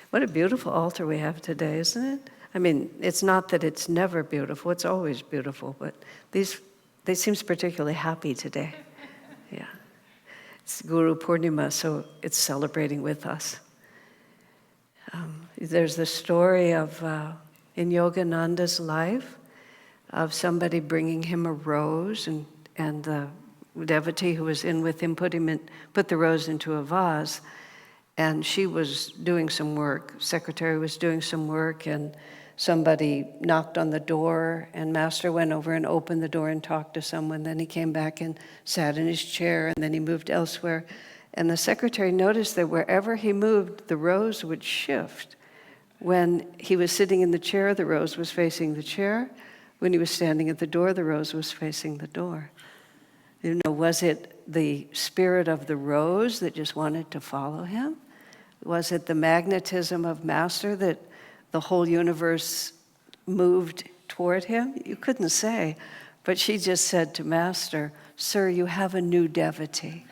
What a beautiful altar we have today, isn't it? I mean, it's not that it's never beautiful, it's always beautiful, but they seem particularly happy today. Yeah. It's Guru Purnima, so it's celebrating with us. There's the story of, in Yogananda's life, of somebody bringing him a rose, and the devotee who was in with him put the rose into a vase, and she was doing some work, secretary was doing some work, and somebody knocked on the door, and Master went over and opened the door and talked to someone. Then he came back and sat in his chair, and then he moved elsewhere. And the secretary noticed that wherever he moved, the rose would shift. When he was sitting in the chair, the rose was facing the chair. When he was standing at the door, the rose was facing the door. You know, was it the spirit of the rose that just wanted to follow him? Was it the magnetism of Master that the whole universe moved toward him? You couldn't say. But she just said to Master, "Sir, you have a new devotee."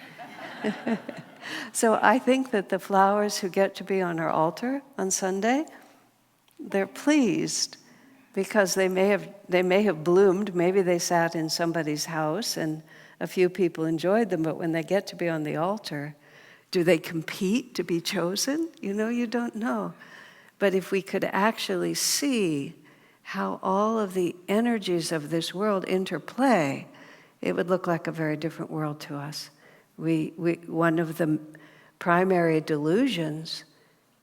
So I think that the flowers who get to be on our altar on Sunday, they're pleased because they may have bloomed. Maybe they sat in somebody's house and a few people enjoyed them, but when they get to be on the altar, do they compete to be chosen? You know, you don't know. But if we could actually see how all of the energies of this world interplay, it would look like a very different world to us. One of the primary delusions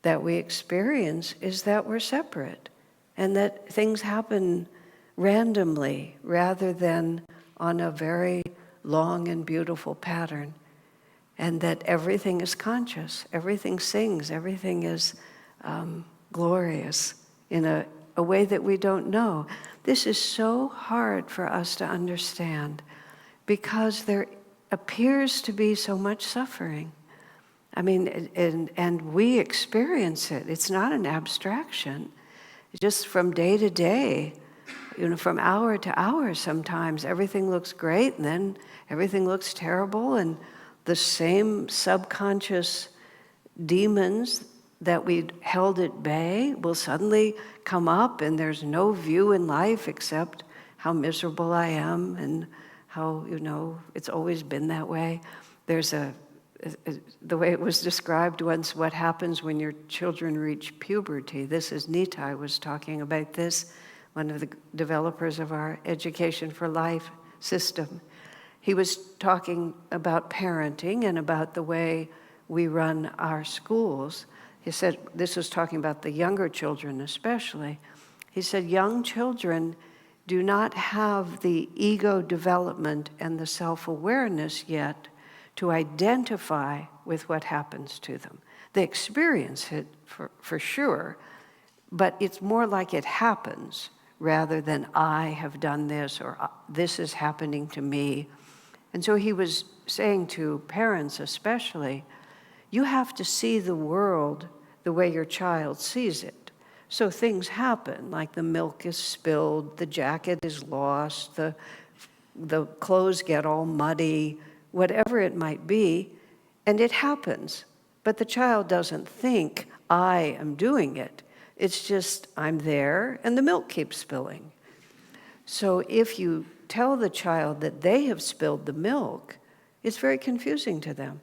that we experience is that we're separate and that things happen randomly rather than on a very long and beautiful pattern, and that everything is conscious, everything sings, everything is glorious in a way that we don't know. This is so hard for us to understand because there appears to be so much suffering. I mean, and we experience it. It's not an abstraction. Just from day to day, you know, from hour to hour sometimes, everything looks great and then everything looks terrible, and the same subconscious demons that we held at bay will suddenly come up, and there's no view in life except how miserable I am and how, you know, it's always been that way. There's the way it was described once, what happens when your children reach puberty. This is Nitai was talking about this, one of the developers of our Education for Life system. He was talking about parenting and about the way we run our schools. He said, this was talking about the younger children especially. He said, young children do not have the ego development and the self-awareness yet to identify with what happens to them. They experience it for sure, but it's more like it happens rather than I have done this or this is happening to me. And so he was saying to parents especially, you have to see the world the way your child sees it. So things happen, like the milk is spilled, the jacket is lost, the clothes get all muddy, whatever it might be, and it happens. But the child doesn't think, I am doing it. It's just, I'm there, and the milk keeps spilling. So if you tell the child that they have spilled the milk, it's very confusing to them,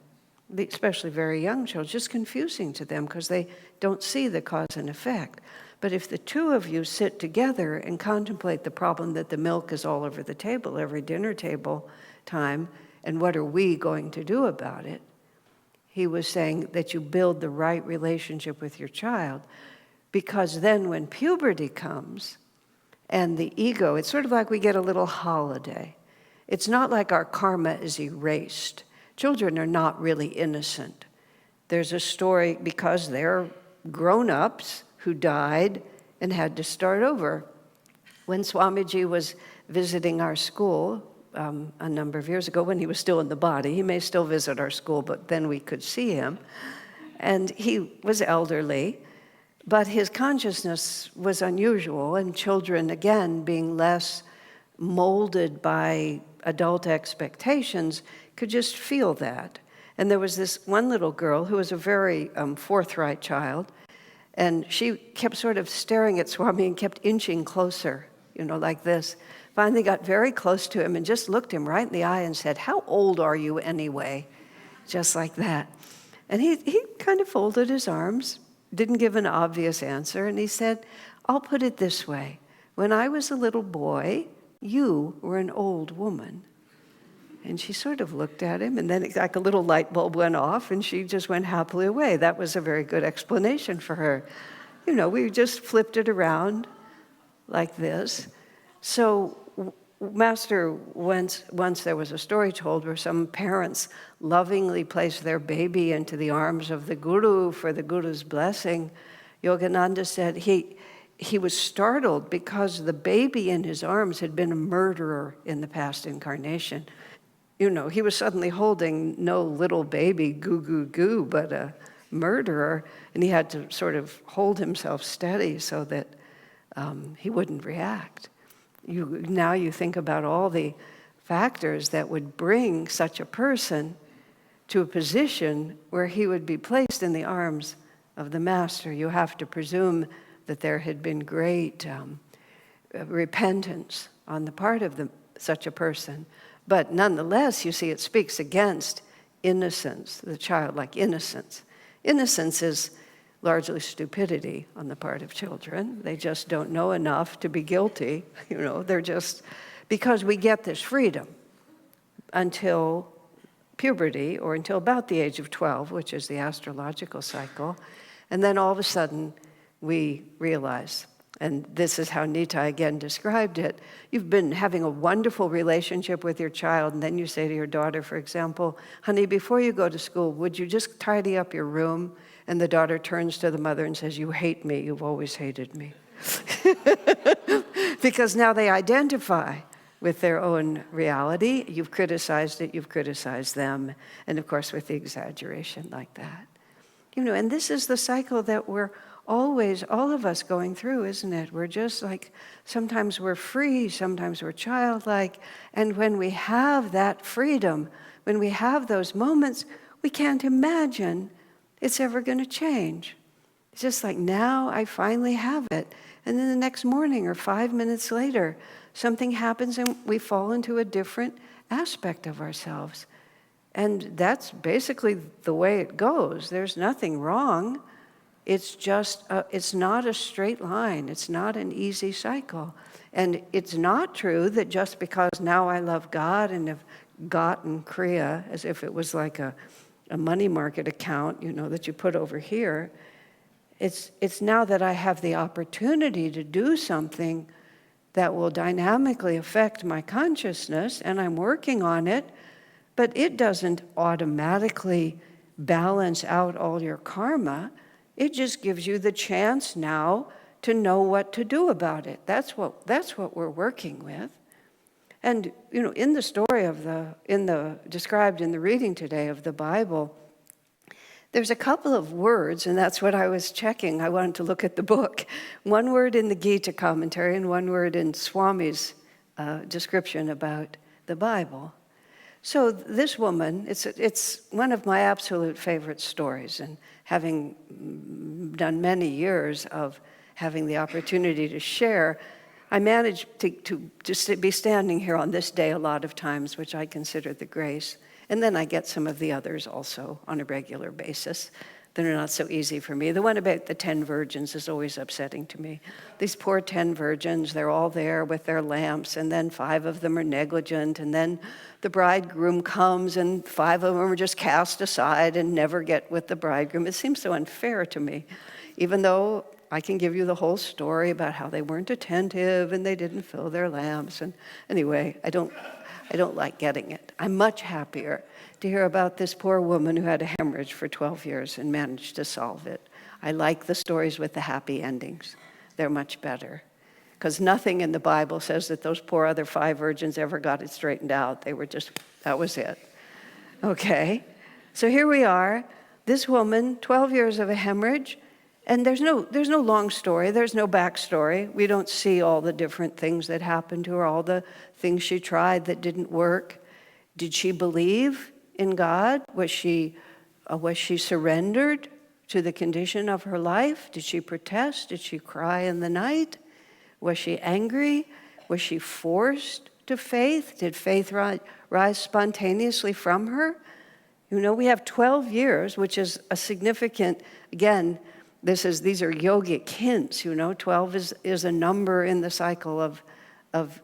especially very young children. It's just confusing to them because they don't see the cause and effect. But if the two of you sit together and contemplate the problem that the milk is all over the table, every dinner table time, and what are we going to do about it? He was saying that you build the right relationship with your child, because then when puberty comes and the ego, it's sort of like we get a little holiday. It's not like our karma is erased. Children are not really innocent. There's a story because they're grown-ups who died and had to start over. When Swamiji was visiting our school a number of years ago, when he was still in the body, he may still visit our school, but then we could see him. And he was elderly, but his consciousness was unusual, and children, again, being less molded by adult expectations, could just feel that. And there was this one little girl who was a very forthright child, And she kept sort of staring at Swami and kept inching closer, like this. Finally got very close to him and just looked him right in the eye and said, "How old are you anyway?" Just like that. And he kind of folded his arms, didn't give an obvious answer, and he said, "I'll put it this way. When I was a little boy, you were an old woman." And she sort of looked at him, and then like a little light bulb went off, and she just went happily away. That was a very good explanation for her. We just flipped it around like this. So Master, once there was a story told where some parents lovingly placed their baby into the arms of the Guru for the Guru's blessing. Yogananda said he was startled because the baby in his arms had been a murderer in the past incarnation. He was suddenly holding no little baby, goo, but a murderer, and he had to sort of hold himself steady so that he wouldn't react. Now you think about all the factors that would bring such a person to a position where he would be placed in the arms of the Master. You have to presume that there had been great repentance on the part of such a person. But nonetheless, you see, it speaks against innocence, the childlike innocence. Innocence is largely stupidity on the part of children. They just don't know enough to be guilty. They're just, because we get this freedom until puberty or until about the age of 12, which is the astrological cycle. And then all of a sudden, we realize, and this is how Nitai again described it, you've been having a wonderful relationship with your child, and then you say to your daughter, for example, "Honey, before you go to school, would you just tidy up your room?" And the daughter turns to the mother and says, "You hate me, you've always hated me." Because now they identify with their own reality. You've criticized it, you've criticized them, and of course with the exaggeration like that. And this is the cycle that we're always, all of us going through, isn't it? We're just like, sometimes we're free, sometimes we're childlike, and when we have that freedom, when we have those moments, we can't imagine it's ever going to change. It's just like, now I finally have it. And then the next morning or 5 minutes later, something happens and we fall into a different aspect of ourselves. And that's basically the way it goes. There's nothing wrong. It's just, it's not a straight line. It's not an easy cycle. And it's not true that just because now I love God and have gotten Kriya, as if it was like a money market account, that you put over here. It's now that I have the opportunity to do something that will dynamically affect my consciousness, and I'm working on it, but it doesn't automatically balance out all your karma. It just gives you the chance now to know what to do about it. That's what we're working with. And in the story described in the reading today of the Bible, there's a couple of words, and that's what I was checking. I wanted to look at the book. One word in the Gita commentary and one word in Swami's description about the Bible. So this woman, it's one of my absolute favorite stories, and having done many years of having the opportunity to share, I managed to be standing here on this day a lot of times, which I consider the grace. And then I get some of the others also on a regular basis that are not so easy for me. The one about the 10 virgins is always upsetting to me. These poor 10 virgins, they're all there with their lamps, and then 5 of them are negligent, and then the bridegroom comes, and 5 of them are just cast aside and never get with the bridegroom. It seems so unfair to me, even though I can give you the whole story about how they weren't attentive and they didn't fill their lamps. And anyway, I don't like getting it. I'm much happier to hear about this poor woman who had a hemorrhage for 12 years and managed to solve it. I like the stories with the happy endings. They're much better. Because nothing in the Bible says that those poor other 5 virgins ever got it straightened out. That was it. Okay? So here we are, this woman, 12 years of a hemorrhage, and there's no long story, there's no backstory. We don't see all the different things that happened to her, all the things she tried that didn't work. Did she believe in God? Was she surrendered to the condition of her life? Did she protest? Did she cry in the night? Was she angry? Was she forced to faith? Did faith rise spontaneously from her? We have 12 years, which is a significant, again, these are yogic hints, 12 is a number in the cycle of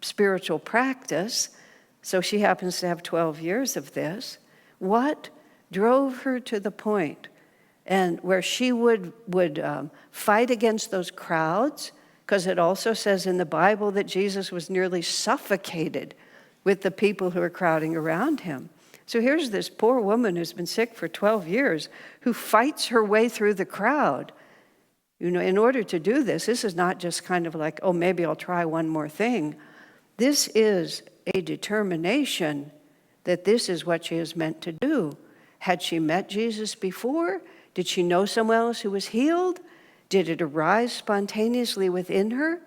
spiritual practice. So she happens to have 12 years of this. What drove her to the point and where she would fight against those crowds? Because it also says in the Bible that Jesus was nearly suffocated with the people who were crowding around him. So here's this poor woman who's been sick for 12 years who fights her way through the crowd. In order to do this is not just kind of like, oh, maybe I'll try one more thing. This is a determination that this is what she is meant to do. Had she met Jesus before? Did she know someone else who was healed? Did it arise spontaneously within her?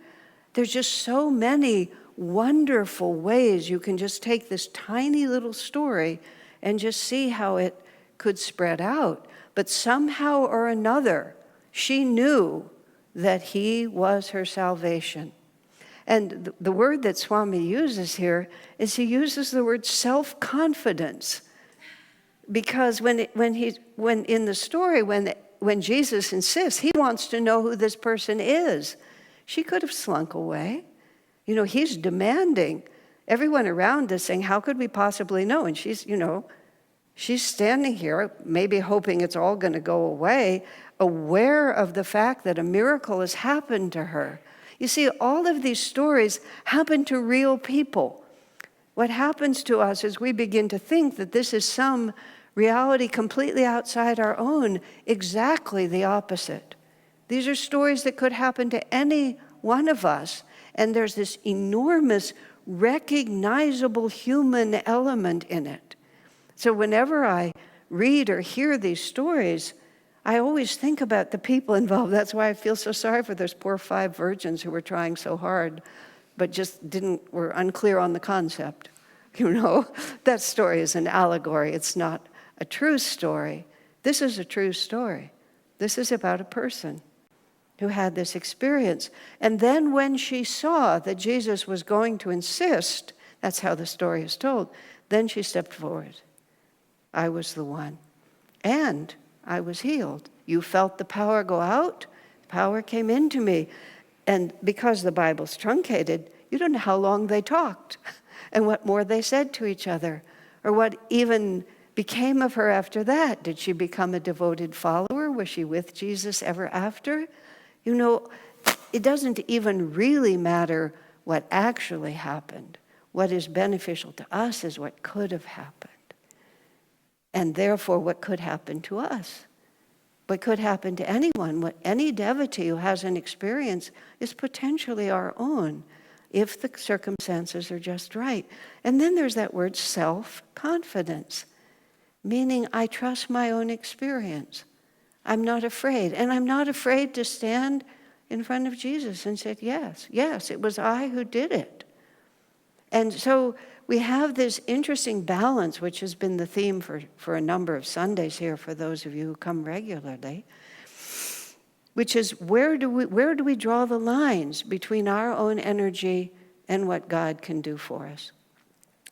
There's just so many wonderful ways you can just take this tiny little story and just see how it could spread out. But somehow or another, she knew that he was her salvation. And the word that Swami uses here is he uses the word self-confidence. Because when in the story, when Jesus insists, he wants to know who this person is. She could have slunk away. He's demanding. Everyone around is saying, how could we possibly know? And she's standing here, maybe hoping it's all going to go away, aware of the fact that a miracle has happened to her. You see, all of these stories happen to real people. What happens to us is we begin to think that this is some reality completely outside our own. Exactly the opposite. These are stories that could happen to any one of us. And there's this enormous, recognizable human element in it. So whenever I read or hear these stories, I always think about the people involved. That's why I feel so sorry for those poor 5 virgins who were trying so hard, but just were unclear on the concept. That story is an allegory. It's not a true story. This is a true story. This is about a person who had this experience. And then when she saw that Jesus was going to insist, that's how the story is told, then she stepped forward. I was the one. And I was healed. You felt the power go out, power came into me. And because the Bible's truncated, you don't know how long they talked and what more they said to each other, or what even became of her after that. Did she become a devoted follower? Was she with Jesus ever after? It doesn't even really matter what actually happened. What is beneficial to us is what could have happened. And therefore, what could happen to us. What could happen to anyone, what any devotee who has an experience is potentially our own, if the circumstances are just right. And then there's that word self-confidence, meaning I trust my own experience. I'm not afraid. And I'm not afraid to stand in front of Jesus and say, yes, it was I who did it. And so we have this interesting balance, which has been the theme for a number of Sundays here for those of you who come regularly, which is where do we draw the lines between our own energy and what God can do for us?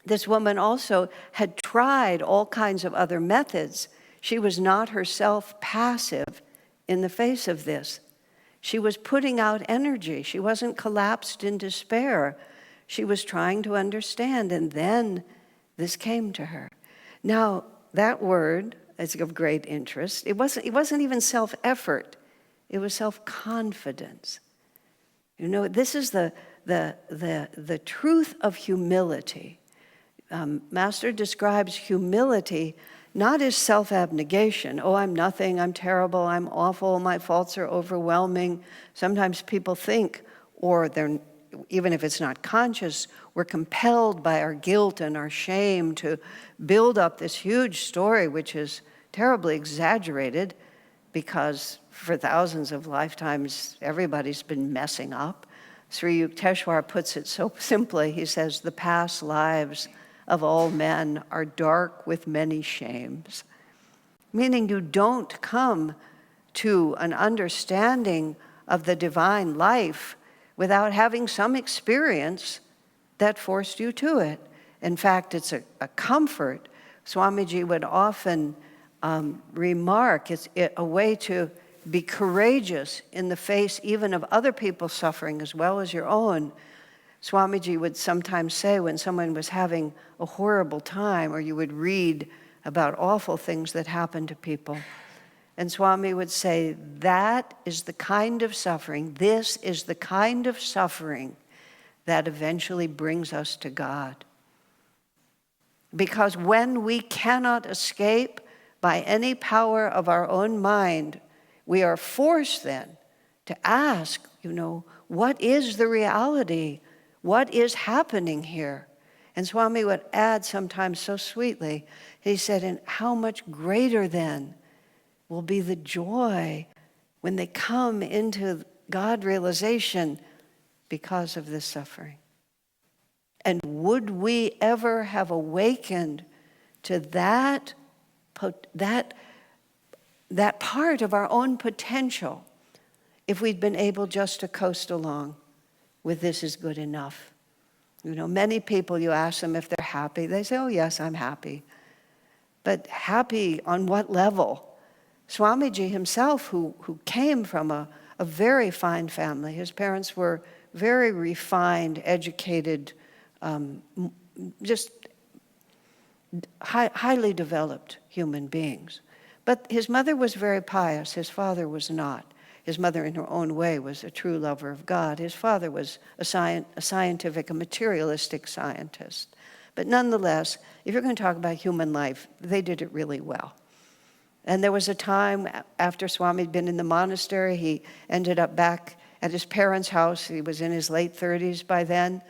This woman also had tried all kinds of other methods. She was not herself passive in the face of this. She was putting out energy. She wasn't collapsed in despair. She was trying to understand, and then this came to her. Now, that word is of great interest. It wasn't even self-effort. It was self-confidence. This is the truth of humility. Master describes humility not as self-abnegation. Oh, I'm nothing, I'm terrible, I'm awful, my faults are overwhelming. Sometimes people think, or they're, even if it's not conscious, we're compelled by our guilt and our shame to build up this huge story, which is terribly exaggerated because for thousands of lifetimes, everybody's been messing up. Sri Yukteswar puts it so simply. He says, the past lives of all men are dark with many shames. meaning you don't come to an understanding of the divine life without having some experience that forced you to it. In fact, it's a comfort. Swamiji would often remark, it's a way to be courageous in the face even of other people's suffering as well as your own. Swamiji would sometimes say when someone was having a horrible time, or you would read about awful things that happen to people, and Swami would say, that is the kind of suffering, this is the kind of suffering that eventually brings us to God. Because when we cannot escape by any power of our own mind, we are forced then to ask, what is the reality? What is happening here? And Swami would add sometimes so sweetly, he said, and how much greater then will be the joy when they come into God realization because of this suffering. And would we ever have awakened to that part of our own potential if we'd been able just to coast along with this is good enough? Many people, you ask them if they're happy, they say, oh yes, I'm happy. But happy on what level? Swamiji himself, who came from a very fine family, his parents were very refined, educated, just highly developed human beings. But his mother was very pious, his father was not. His mother, in her own way, was a true lover of God. His father was a scientific, a materialistic scientist. But nonetheless, if you're going to talk about human life, they did it really well. And there was a time after Swami had been in the monastery, he ended up back at his parents' house. He was in his late 30s by then.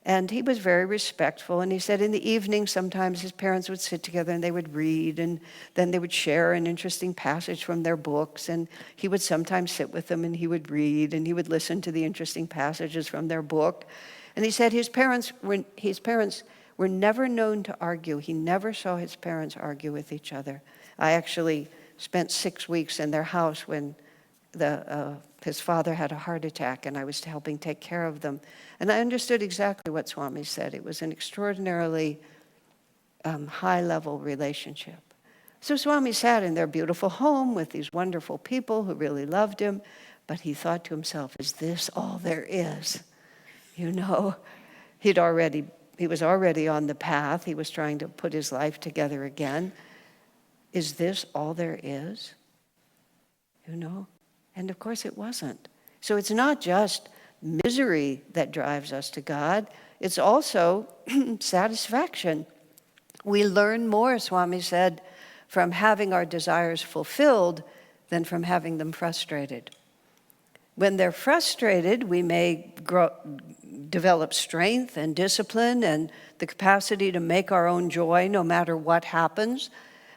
And he was very respectful. And he said in the evening, sometimes his parents would sit together and they would read, and then they would share an interesting passage from their books. And he would sometimes sit with them and he would read, and he would listen to the interesting passages from their book. And he said his parents were never known to argue. He never saw his parents argue with each other. I actually spent 6 weeks in their house when his father had a heart attack, and I was helping take care of them. And I understood exactly what Swami said. It was an extraordinarily high-level relationship. So Swami sat in their beautiful home with these wonderful people who really loved him, but he thought to himself, is this all there is? He was already on the path. He was trying to put his life together again. Is this all there is? And of course it wasn't. So it's not just misery that drives us to God, it's also satisfaction. We learn more, Swami said, from having our desires fulfilled than from having them frustrated. When they're frustrated, we may develop strength and discipline and the capacity to make our own joy no matter what happens.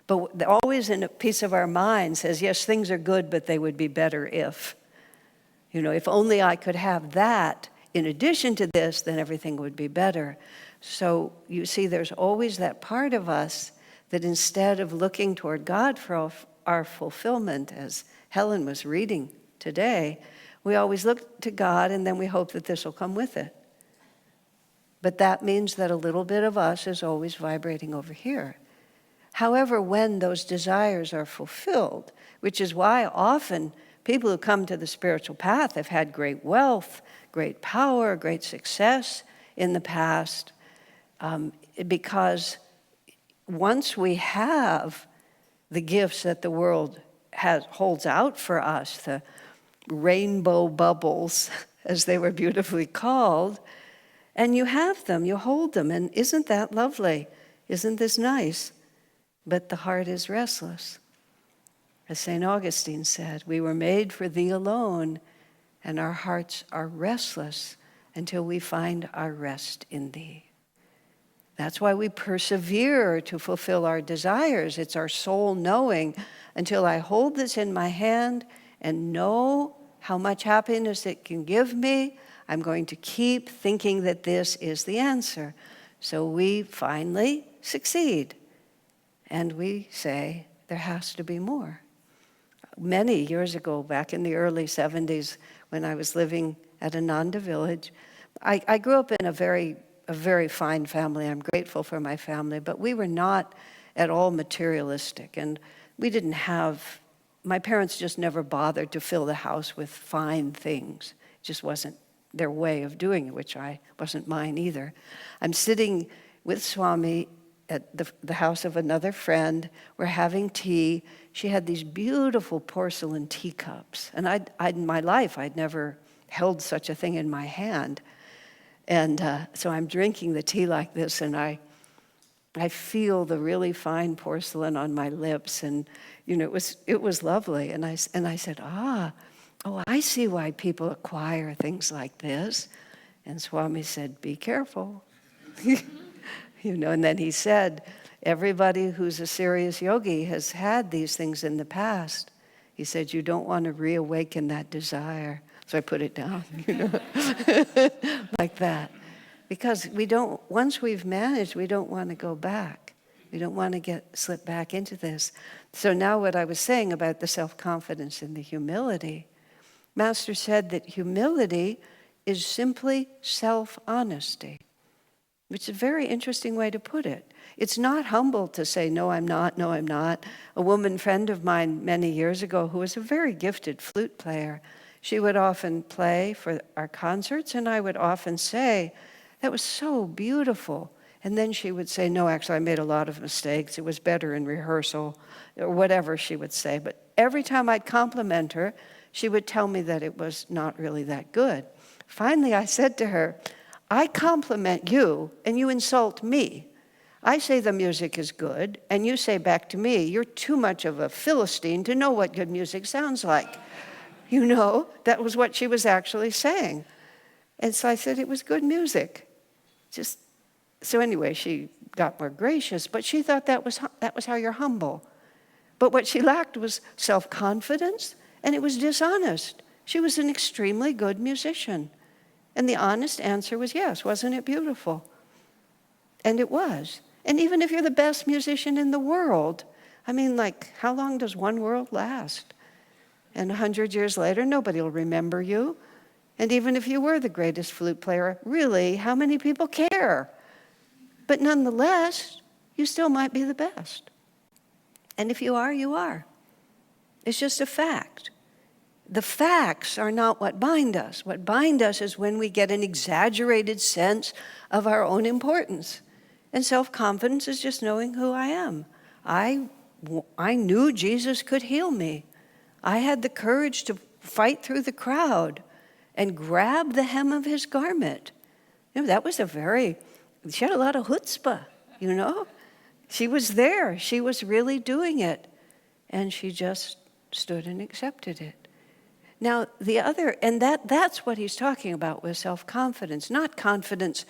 But always in a piece of our mind says, yes, things are good, but they would be better if. If only I could have that in addition to this, then everything would be better. So you see, there's always that part of us that instead of looking toward God for our fulfillment, as Helen was reading today, we always look to God and then we hope that this will come with it. But that means that a little bit of us is always vibrating over here. However, when those desires are fulfilled, which is why often people who come to the spiritual path have had great wealth, great power, great success in the past, because once we have the gifts that the world holds out for us, the rainbow bubbles, as they were beautifully called, and you have them, you hold them, and isn't that lovely? Isn't this nice? But the heart is restless. As St. Augustine said, we were made for thee alone, and our hearts are restless until we find our rest in thee. That's why we persevere to fulfill our desires. It's our soul knowing, until I hold this in my hand and know how much happiness it can give me, I'm going to keep thinking that this is the answer. So we finally succeed. And we say, there has to be more. Many years ago, back in the early 70s, when I was living at Ananda village, I grew up in a very fine family. I'm grateful for my family, but we were not at all materialistic. And we didn't have, my parents just never bothered to fill the house with fine things. It just wasn't their way of doing it, which wasn't mine either. I'm sitting with Swami at the house of another friend. We're having tea. She had these beautiful porcelain teacups. And in my life, I'd never held such a thing in my hand. And so I'm drinking the tea like this, and I feel the really fine porcelain on my lips, and it was lovely. And I said, I see why people acquire things like this. And Swami said, be careful. And then he said, everybody who's a serious yogi has had these things in the past. He said, you don't want to reawaken that desire. So I put it down, like that. Because once we've managed, we don't want to go back. We don't want to slip back into this. So now what I was saying about the self-confidence and the humility, Master said that humility is simply self-honesty, which is a very interesting way to put it. It's not humble to say, no, I'm not, no, I'm not. A woman friend of mine many years ago who was a very gifted flute player, she would often play for our concerts, and I would often say, that was so beautiful. And then she would say, no, actually, I made a lot of mistakes. It was better in rehearsal, or whatever she would say. But every time I'd compliment her, she would tell me that it was not really that good. Finally, I said to her, I compliment you, and you insult me. I say the music is good, and you say back to me, you're too much of a Philistine to know what good music sounds like. That was what she was actually saying. And so I said it was good music. So anyway, she got more gracious, but she thought that was how you're humble. But what she lacked was self-confidence, and it was dishonest. She was an extremely good musician. And the honest answer was yes, wasn't it beautiful? And it was. And even if you're the best musician in the world, how long does one world last? And 100 years later, nobody will remember you. And even if you were the greatest flute player, really, how many people care? But nonetheless, you still might be the best. And if you are, you are. It's just a fact. The facts are not what bind us. What bind us is when we get an exaggerated sense of our own importance. And self-confidence is just knowing who I am. I knew Jesus could heal me. I had the courage to fight through the crowd and grab the hem of his garment. That was she had a lot of chutzpah, She was there. She was really doing it. And she just stood and accepted it. Now, that's what he's talking about with self-confidence, not confidence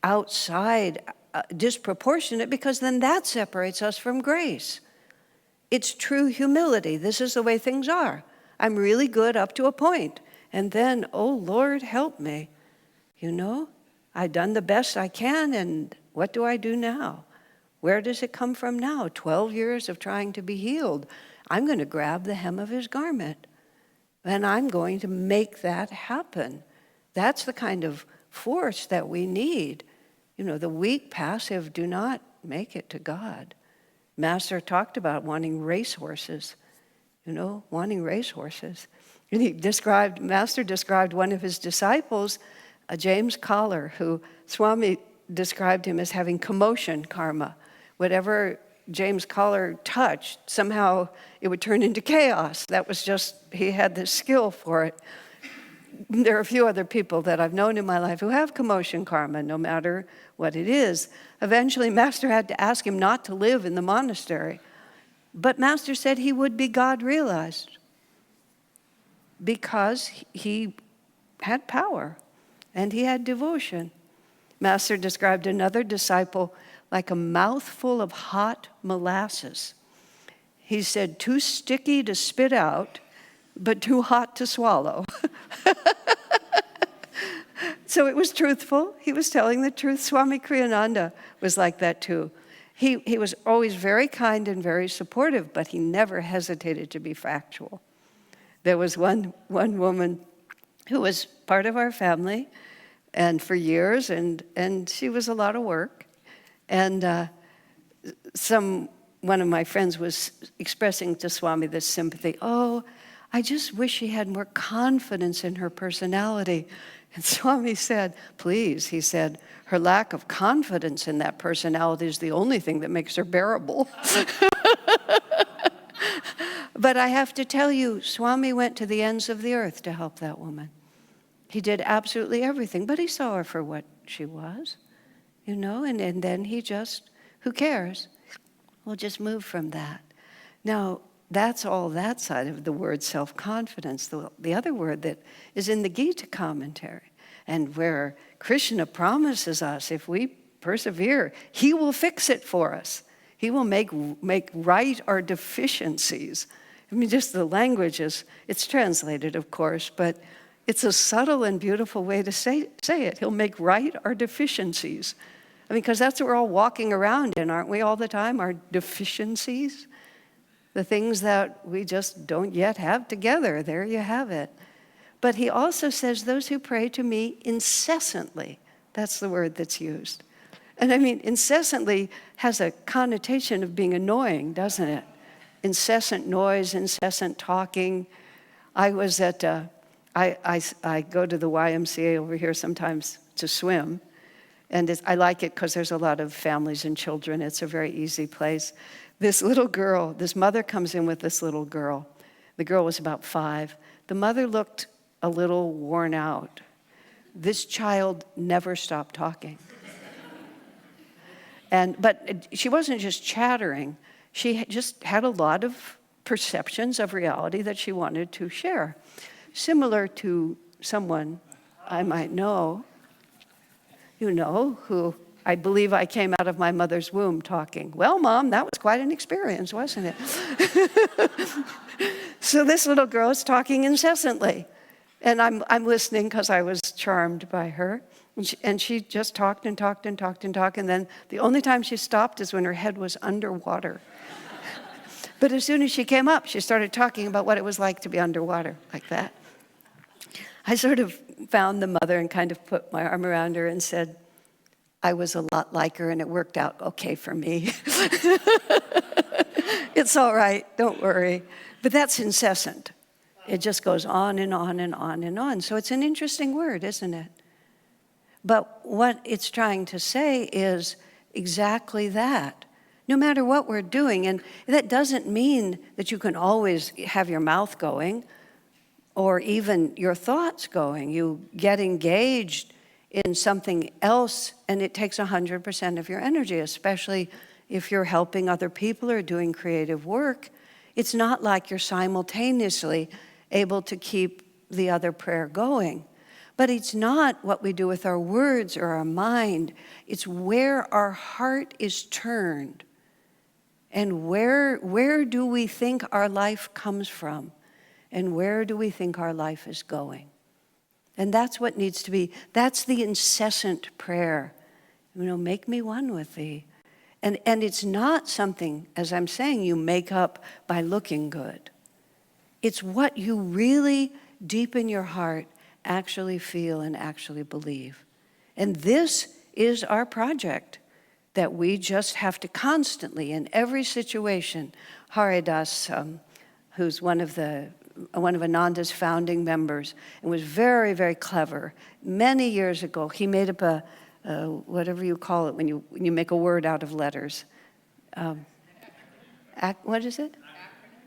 outside, disproportionate, because then that separates us from grace. It's true humility. This is the way things are. I'm really good up to a point. And then, oh, Lord, help me. I've done the best I can, and what do I do now? Where does it come from now? 12 years of trying to be healed. I'm going to grab the hem of his garment, and I'm going to make that happen. That's the kind of force that we need. The weak, passive do not make it to God. Master talked about wanting racehorses, wanting racehorses. And Master described one of his disciples, James Collar, who Swami described him as having commotion karma. Whatever James Collar touched, somehow it would turn into chaos. That was he had the skill for it. There are a few other people that I've known in my life who have commotion karma, no matter what it is. Eventually, Master had to ask him not to live in the monastery. But Master said he would be God-realized because he had power and he had devotion. Master described another disciple like a mouthful of hot molasses. He said, too sticky to spit out, but too hot to swallow. So it was truthful. He was telling the truth. Swami Kriyananda was like that too. He was always very kind and very supportive, but he never hesitated to be factual. There was one woman who was part of our family, and for years, and she was a lot of work. And one of my friends was expressing to Swami this sympathy. Oh, I just wish she had more confidence in her personality. And Swami said, please, he said, her lack of confidence in that personality is the only thing that makes her bearable. But I have to tell you, Swami went to the ends of the earth to help that woman. He did absolutely everything, but he saw her for what she was, and then he just, who cares? We'll just move from that. Now, that's all that side of the word self-confidence. The other word that is in the Gita commentary, and where Krishna promises us, if we persevere, he will fix it for us. He will make right our deficiencies. I mean, just the language it's translated, of course, but it's a subtle and beautiful way to say it. He'll make right our deficiencies. I mean, because that's what we're all walking around in, aren't we, all the time? Our deficiencies, the things that we just don't yet have together. There you have it. But he also says, those who pray to me incessantly, that's the word that's used. And I mean, incessantly has a connotation of being annoying, doesn't it? Incessant noise, incessant talking. I was at, I go to the YMCA over here sometimes to swim. And I like it because there's a lot of families and children. It's a very easy place. This little girl, this mother comes in with this little girl. The girl was about 5. The mother looked a little worn out. This child never stopped talking. But she wasn't just chattering. She just had a lot of perceptions of reality that she wanted to share. Similar to someone I might know, who I believe I came out of my mother's womb talking. Well, Mom, that was quite an experience, wasn't it? So this little girl is talking incessantly. And I'm listening because I was charmed by her. And she just talked and talked and talked and talked. And then the only time she stopped is when her head was underwater. But as soon as she came up, she started talking about what it was like to be underwater, like that. I sort of found the mother and kind of put my arm around her and said, I was a lot like her and it worked out okay for me. It's all right, don't worry. But that's incessant. It just goes on and on and on and on. So it's an interesting word, isn't it? But what it's trying to say is exactly that. No matter what we're doing, and that doesn't mean that you can always have your mouth going or even your thoughts going. You get engaged in something else and it takes 100% of your energy, especially if you're helping other people or doing creative work. It's not like you're simultaneously able to keep the other prayer going. But it's not what we do with our words or our mind. It's where our heart is turned. And where do we think our life comes from? And where do we think our life is going? And that's what needs to be, that's the incessant prayer. Make me one with thee. And it's not something, as I'm saying, you make up by looking good. It's what you really, deep in your heart, actually feel and actually believe. And this is our project, that we just have to constantly, in every situation, Haridas, who's one of Ananda's founding members, and was very, very clever. Many years ago, he made up a whatever you call it when you make a word out of letters. What is it?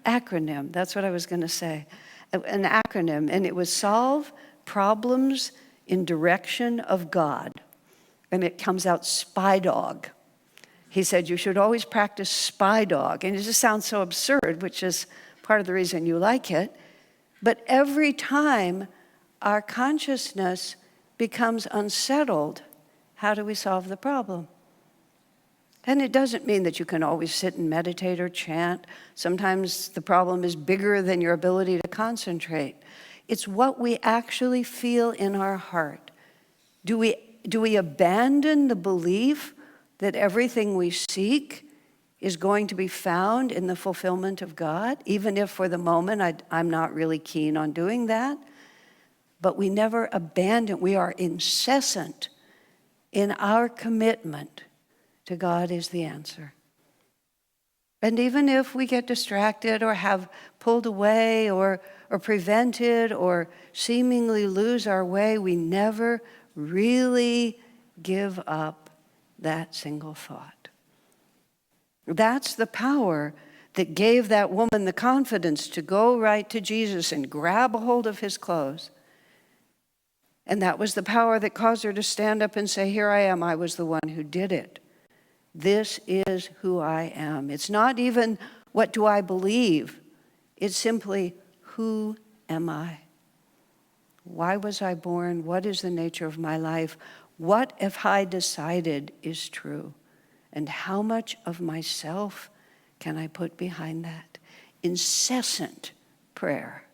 Acronym. That's what I was going to say. An acronym, and it was solve problems in direction of God. And it comes out spy dog. He said you should always practice spy dog. And it just sounds so absurd, which is part of the reason you like it. But every time our consciousness becomes unsettled, how do we solve the problem? And it doesn't mean that you can always sit and meditate or chant. Sometimes the problem is bigger than your ability to concentrate. It's what we actually feel in our heart. Do we abandon the belief that everything we seek is going to be found in the fulfillment of God, even if for the moment I'm not really keen on doing that. But we never abandon, we are incessant in our commitment to God is the answer. And even if we get distracted or have pulled away or prevented or seemingly lose our way, we never really give up that single thought. That's the power that gave that woman the confidence to go right to Jesus and grab a hold of his clothes. And that was the power that caused her to stand up and say, here I am, I was the one who did it. This is who I am. It's not even what do I believe. It's simply who am I? Why was I born? What is the nature of my life? What have I decided is true? And how much of myself can I put behind that? Incessant prayer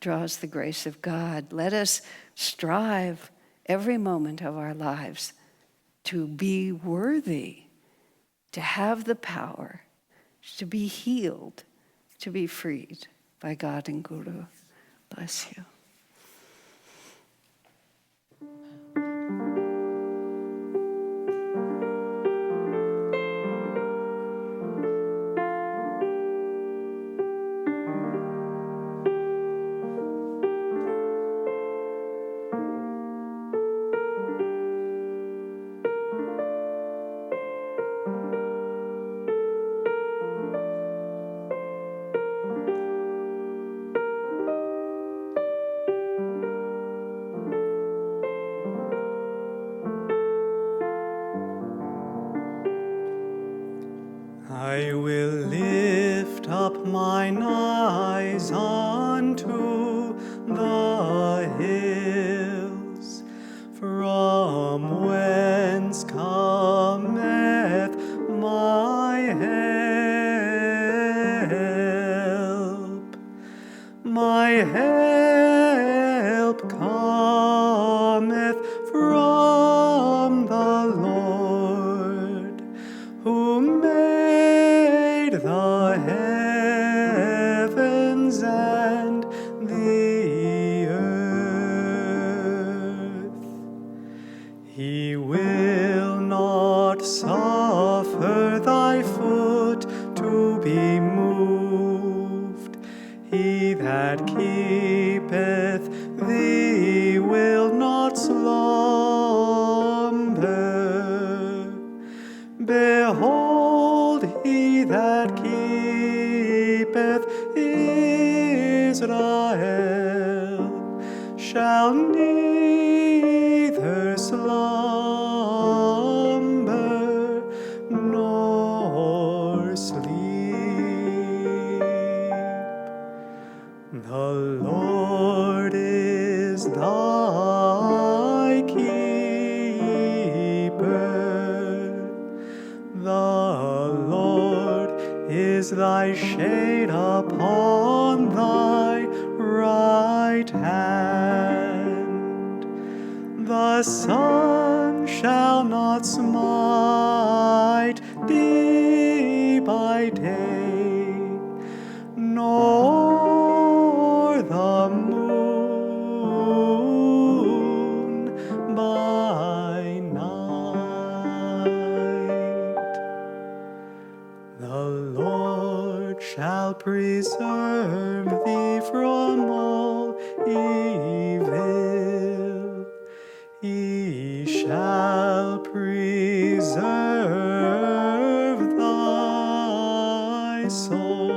draws the grace of God. Let us strive every moment of our lives to be worthy, to have the power, to be healed, to be freed by God and Guru. Bless you. I will lift up mine eyes unto the hills, from whence cometh my help. My help cometh from the Lord, who made the heavens and the earth. He will not suffer thy foot to be moved. He that keepeth thee will not slumber. Behold, he that keepeth Israel shall neither slumber nor sleep. The Lord is thy keeper. The Lord is thy shade upon thy right hand. The sun shall not smite thee by day, nor the moon by night. The Lord shall preserve thee from all evil. He shall preserve thy soul.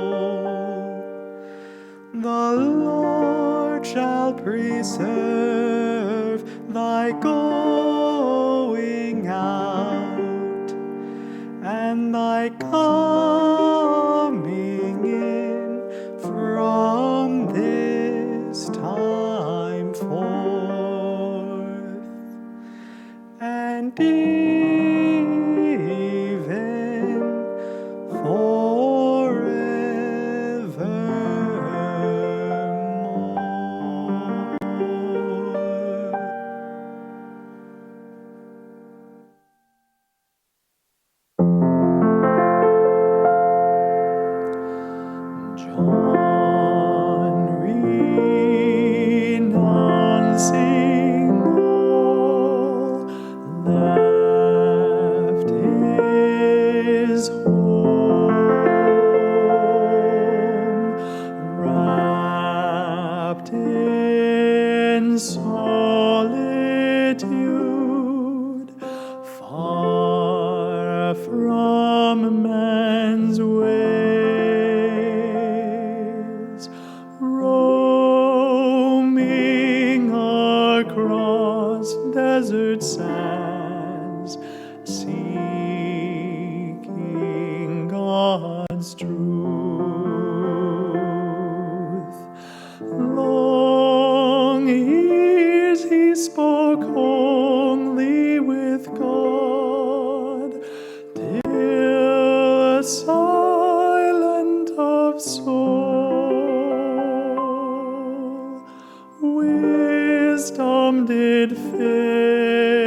The Lord shall preserve thy going out and thy coming in from this time forth, and even forevermore. walked in solitude, far from man's ways, roaming across desert sands, seeking God's truth. Long years he spoke only with God, till silent of soul, wisdom did fail.